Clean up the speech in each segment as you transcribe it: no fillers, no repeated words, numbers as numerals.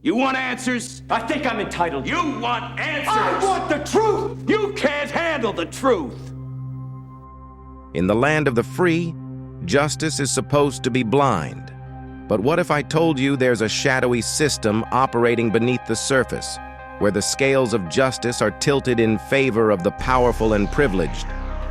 You want answers? I think I'm entitled. You want answers? I want the truth! You can't handle the truth! In the land of the free, justice is supposed to be blind. But what if I told you there's a shadowy system operating beneath the surface, where the scales of justice are tilted in favor of the powerful and privileged?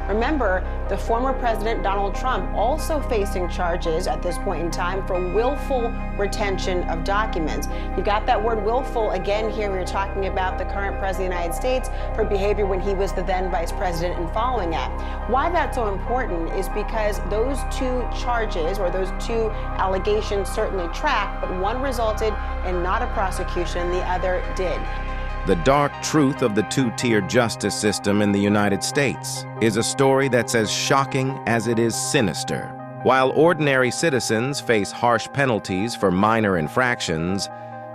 Remember, the former President Donald Trump also facing charges at this point in time for willful retention of documents. You got that word willful again here. We're talking about the current President of the United States for behavior when he was the then Vice President and following that. Why that's so important is because those two charges or those two allegations certainly track, but one resulted in not a prosecution, the other did. The dark truth of the two-tier justice system in the United States is a story that's as shocking as it is sinister. While ordinary citizens face harsh penalties for minor infractions,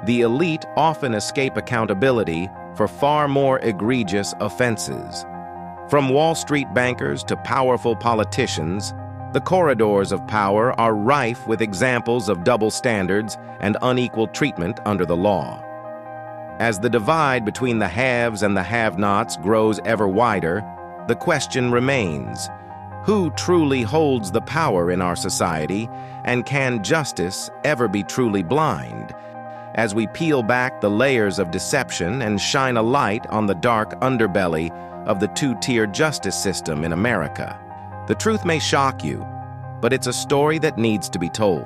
the elite often escape accountability for far more egregious offenses. From Wall Street bankers to powerful politicians, the corridors of power are rife with examples of double standards and unequal treatment under the law. As the divide between the haves and the have-nots grows ever wider, the question remains: who truly holds the power in our society, and can justice ever be truly blind? As we peel back the layers of deception and shine a light on the dark underbelly of the two-tier justice system in America, the truth may shock you, but it's a story that needs to be told.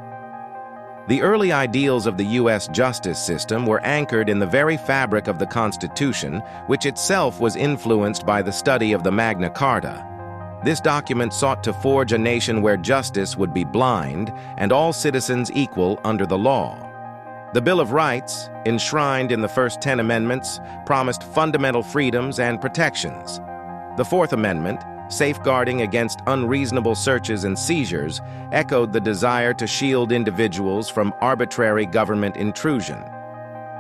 The early ideals of the U.S. justice system were anchored in the very fabric of the Constitution, which itself was influenced by the study of the Magna Carta. This document sought to forge a nation where justice would be blind and all citizens equal under the law. The Bill of Rights, enshrined in the first 10 amendments, promised fundamental freedoms and protections. The Fourth Amendment, safeguarding against unreasonable searches and seizures, echoed the desire to shield individuals from arbitrary government intrusion.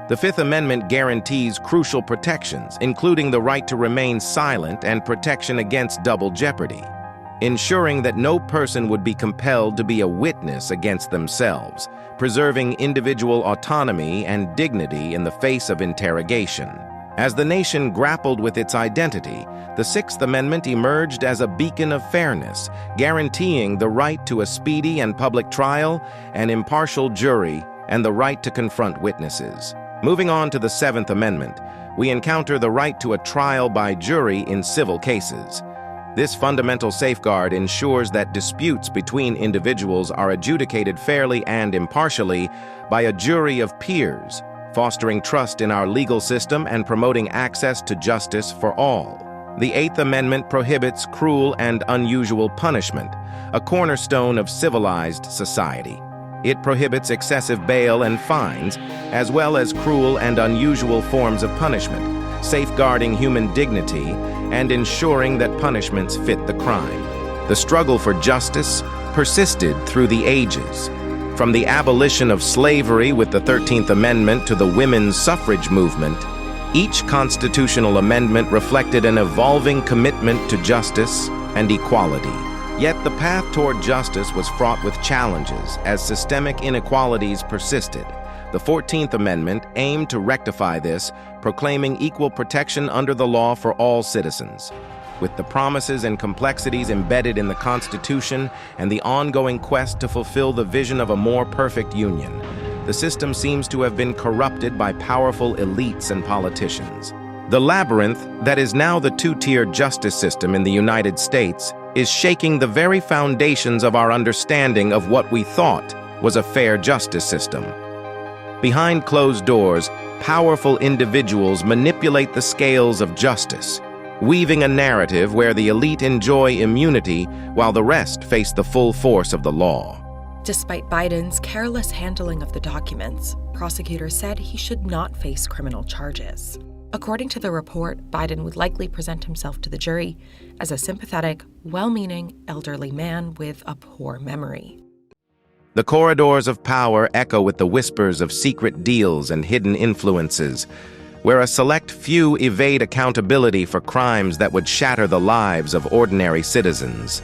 The Fifth Amendment guarantees crucial protections, including the right to remain silent and protection against double jeopardy, ensuring that no person would be compelled to be a witness against themselves, preserving individual autonomy and dignity in the face of interrogation. As the nation grappled with its identity, the Sixth Amendment emerged as a beacon of fairness, guaranteeing the right to a speedy and public trial, an impartial jury, and the right to confront witnesses. Moving on to the Seventh Amendment, we encounter the right to a trial by jury in civil cases. This fundamental safeguard ensures that disputes between individuals are adjudicated fairly and impartially by a jury of peers, fostering trust in our legal system and promoting access to justice for all. The Eighth Amendment prohibits cruel and unusual punishment, a cornerstone of civilized society. It prohibits excessive bail and fines, as well as cruel and unusual forms of punishment, safeguarding human dignity and ensuring that punishments fit the crime. The struggle for justice persisted through the ages. From the abolition of slavery with the 13th Amendment to the women's suffrage movement, each constitutional amendment reflected an evolving commitment to justice and equality. Yet the path toward justice was fraught with challenges as systemic inequalities persisted. The 14th Amendment aimed to rectify this, proclaiming equal protection under the law for all citizens. With the promises and complexities embedded in the Constitution and the ongoing quest to fulfill the vision of a more perfect union, the system seems to have been corrupted by powerful elites and politicians. The labyrinth that is now the two-tier justice system in the United States is shaking the very foundations of our understanding of what we thought was a fair justice system. Behind closed doors, powerful individuals manipulate the scales of justice, weaving a narrative where the elite enjoy immunity while the rest face the full force of the law. Despite Biden's careless handling of the documents, prosecutors said he should not face criminal charges. According to the report, Biden would likely present himself to the jury as a sympathetic, well-meaning elderly man with a poor memory. The corridors of power echo with the whispers of secret deals and hidden influences, where a select few evade accountability for crimes that would shatter the lives of ordinary citizens.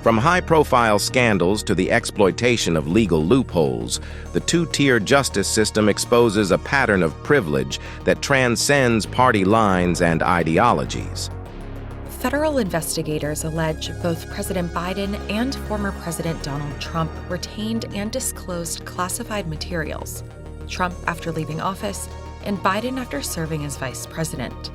From high-profile scandals to the exploitation of legal loopholes, the two-tier justice system exposes a pattern of privilege that transcends party lines and ideologies. Federal investigators allege both President Biden and former President Donald Trump retained and disclosed classified materials, Trump after leaving office and Biden after serving as vice president.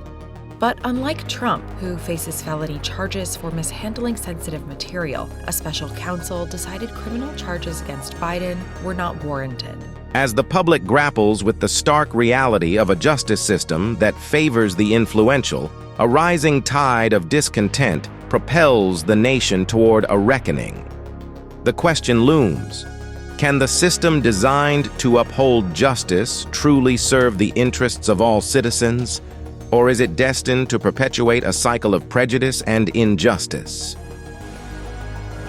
But unlike Trump, who faces felony charges for mishandling sensitive material, a special counsel decided criminal charges against Biden were not warranted. As the public grapples with the stark reality of a justice system that favors the influential, a rising tide of discontent propels the nation toward a reckoning. The question looms: can the system designed to uphold justice truly serve the interests of all citizens? Or is it destined to perpetuate a cycle of prejudice and injustice?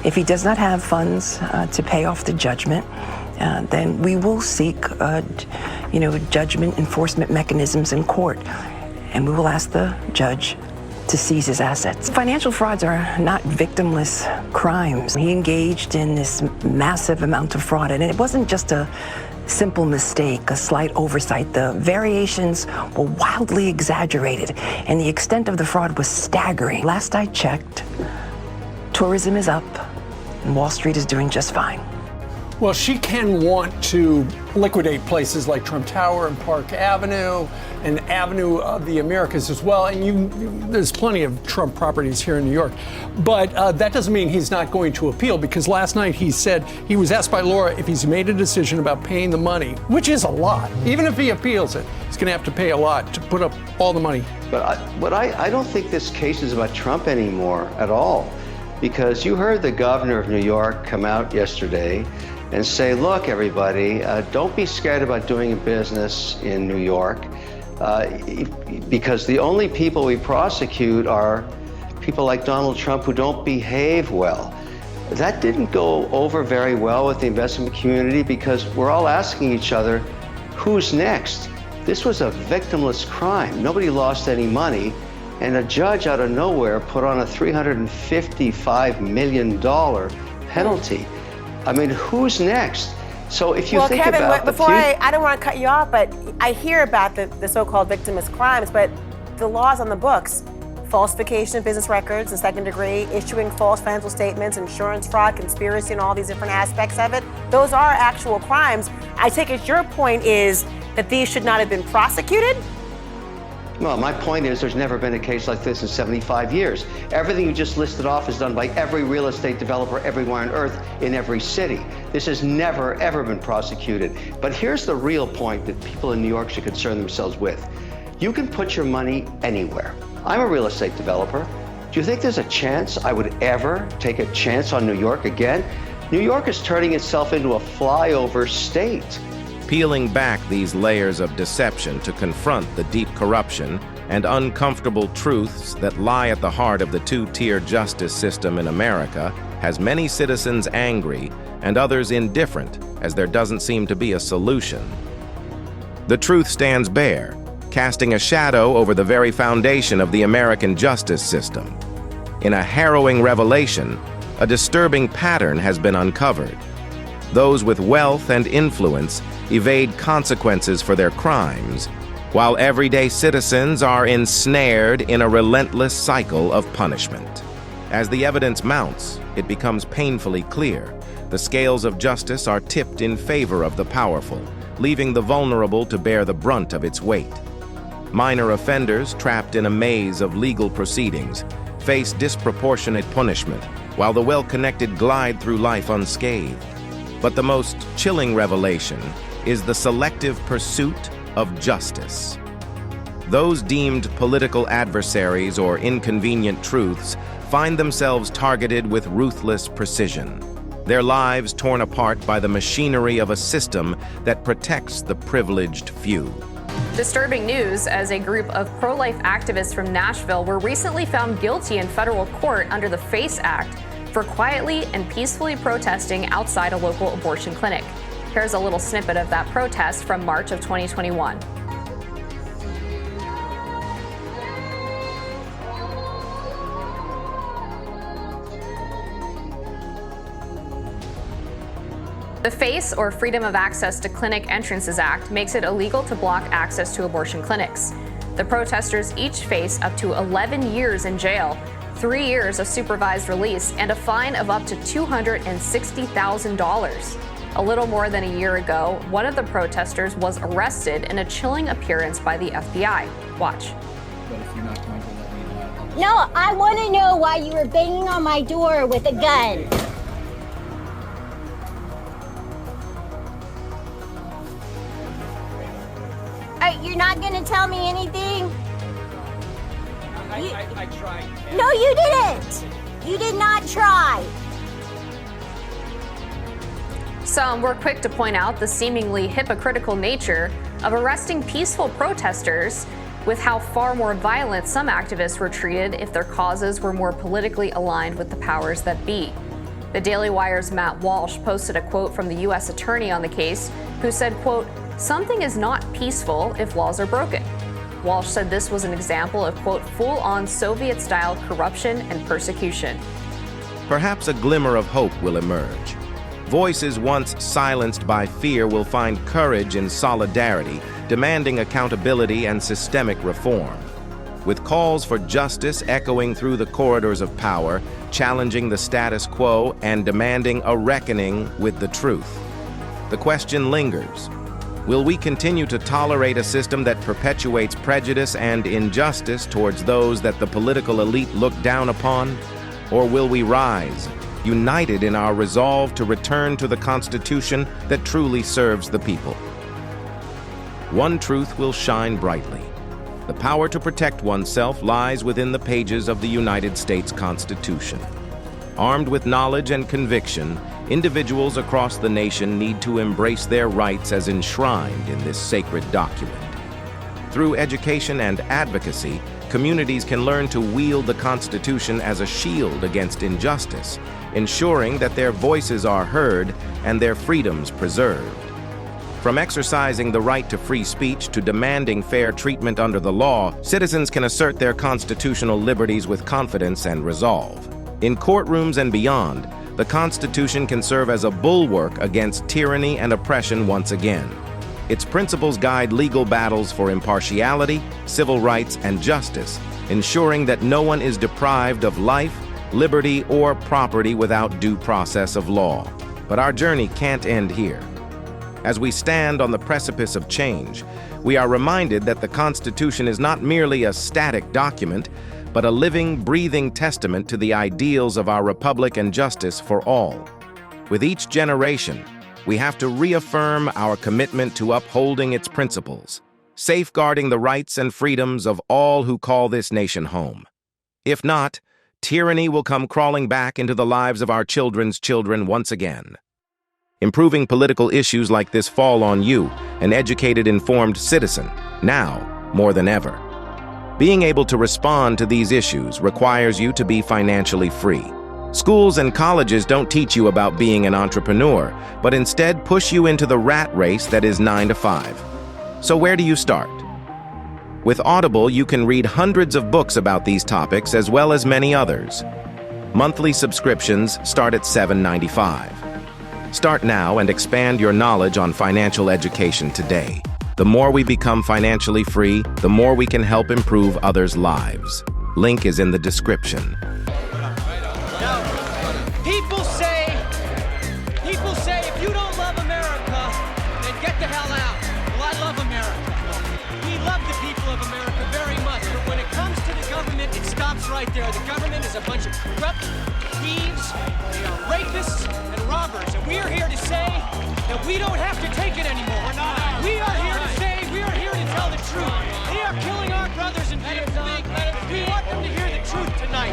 If he does not have funds to pay off the judgment, then we will seek, judgment enforcement mechanisms in court, and we will ask the judge to seize his assets. Financial frauds are not victimless crimes. He engaged in this massive amount of fraud, and it wasn't just a simple mistake, a slight oversight. The variations were wildly exaggerated, and the extent of the fraud was staggering. Last I checked, tourism is up, and Wall Street is doing just fine. Well, she can want to liquidate places like Trump Tower and Park Avenue and Avenue of the Americas as well. And there's plenty of Trump properties here in New York. But that doesn't mean he's not going to appeal, because last night he said he was asked by Laura if he's made a decision about paying the money, which is a lot. Even if he appeals it, he's going to have to pay a lot to put up all the money. But I don't think this case is about Trump anymore at all, because you heard the governor of New York come out yesterday and say, look, everybody, don't be scared about doing business in New York, because the only people we prosecute are people like Donald Trump who don't behave well. That didn't go over very well with the investment community, because we're all asking each other, who's next? This was a victimless crime. Nobody lost any money, and a judge out of nowhere put on a $355 million penalty. I mean, who's next? So if you think Kevin, about before I don't want to cut you off, but I hear about the so-called victimless crimes, but the laws on the books, falsification of business records in second degree, issuing false financial statements, insurance fraud, conspiracy, and all these different aspects of it, those are actual crimes. I take it your point is that these should not have been prosecuted? Well, my point is there's never been a case like this in 75 years. Everything you just listed off is done by every real estate developer everywhere on earth in every city. This has never, ever been prosecuted. But here's the real point that people in New York should concern themselves with. You can put your money anywhere. I'm a real estate developer. Do you think there's a chance I would ever take a chance on New York again? New York is turning itself into a flyover state. Peeling back these layers of deception to confront the deep corruption and uncomfortable truths that lie at the heart of the two-tier justice system in America has many citizens angry and others indifferent, as there doesn't seem to be a solution. The truth stands bare, casting a shadow over the very foundation of the American justice system. In a harrowing revelation, a disturbing pattern has been uncovered. Those with wealth and influence evade consequences for their crimes, while everyday citizens are ensnared in a relentless cycle of punishment. As the evidence mounts, it becomes painfully clear the scales of justice are tipped in favor of the powerful, leaving the vulnerable to bear the brunt of its weight. Minor offenders, trapped in a maze of legal proceedings, face disproportionate punishment, while the well-connected glide through life unscathed. But the most chilling revelation is the selective pursuit of justice. Those deemed political adversaries or inconvenient truths find themselves targeted with ruthless precision, their lives torn apart by the machinery of a system that protects the privileged few. Disturbing news, as a group of pro-life activists from Nashville were recently found guilty in federal court under the FACE Act for quietly and peacefully protesting outside a local abortion clinic. Here's a little snippet of that protest from March of 2021. The FACE, or Freedom of Access to Clinic Entrances Act, makes it illegal to block access to abortion clinics. The protesters each face up to 11 years in jail, 3 years of supervised release, and a fine of up to $260,000. A little more than a year ago, one of the protesters was arrested in a chilling appearance by the FBI. Watch. But if you're not going to let me know, No, I want to know why you were banging on my door with a gun. You're not going to tell me anything? I tried. No, you didn't. You did not try. Some were quick to point out the seemingly hypocritical nature of arresting peaceful protesters with how far more violent some activists were treated if their causes were more politically aligned with the powers that be. The Daily Wire's Matt Walsh posted a quote from the U.S. attorney on the case, who said, quote, "Something is not peaceful if laws are broken." Walsh said this was an example of, quote, full-on Soviet-style corruption and persecution. Perhaps a glimmer of hope will emerge. Voices once silenced by fear will find courage in solidarity, demanding accountability and systemic reform. With calls for justice echoing through the corridors of power, challenging the status quo and demanding a reckoning with the truth. The question lingers. Will we continue to tolerate a system that perpetuates prejudice and injustice towards those that the political elite look down upon? Or will we rise, united in our resolve to return to the Constitution that truly serves the people? One truth will shine brightly. The power to protect oneself lies within the pages of the United States Constitution. Armed with knowledge and conviction, individuals across the nation need to embrace their rights as enshrined in this sacred document. Through education and advocacy, communities can learn to wield the Constitution as a shield against injustice, ensuring that their voices are heard and their freedoms preserved. From exercising the right to free speech to demanding fair treatment under the law, citizens can assert their constitutional liberties with confidence and resolve. In courtrooms and beyond, the Constitution can serve as a bulwark against tyranny and oppression once again. Its principles guide legal battles for impartiality, civil rights, and justice, ensuring that no one is deprived of life, liberty, or property without due process of law. But our journey can't end here. As we stand on the precipice of change, we are reminded that the Constitution is not merely a static document, but a living, breathing testament to the ideals of our republic and justice for all. With each generation, we have to reaffirm our commitment to upholding its principles, safeguarding the rights and freedoms of all who call this nation home. If not, tyranny will come crawling back into the lives of our children's children once again. Improving political issues like this fall on you, an educated, informed citizen, now more than ever. Being able to respond to these issues requires you to be financially free. Schools and colleges don't teach you about being an entrepreneur, but instead push you into the rat race that is 9 to 5. So where do you start? With Audible, you can read hundreds of books about these topics as well as many others. Monthly subscriptions start at $7.95. Start now and expand your knowledge on financial education today. The more we become financially free, the more we can help improve others' lives. Link is in the description. People say if you don't love America, then get the hell out. Well, I love America. We love the people of America very much, but when it comes to the government, it stops right there. The government is a bunch of corrupt thieves, they are rapists and robbers, and we are here to say that we don't have to take it anymore. We are here to say, we are here to tell the truth. They are killing our brothers in Vietnam.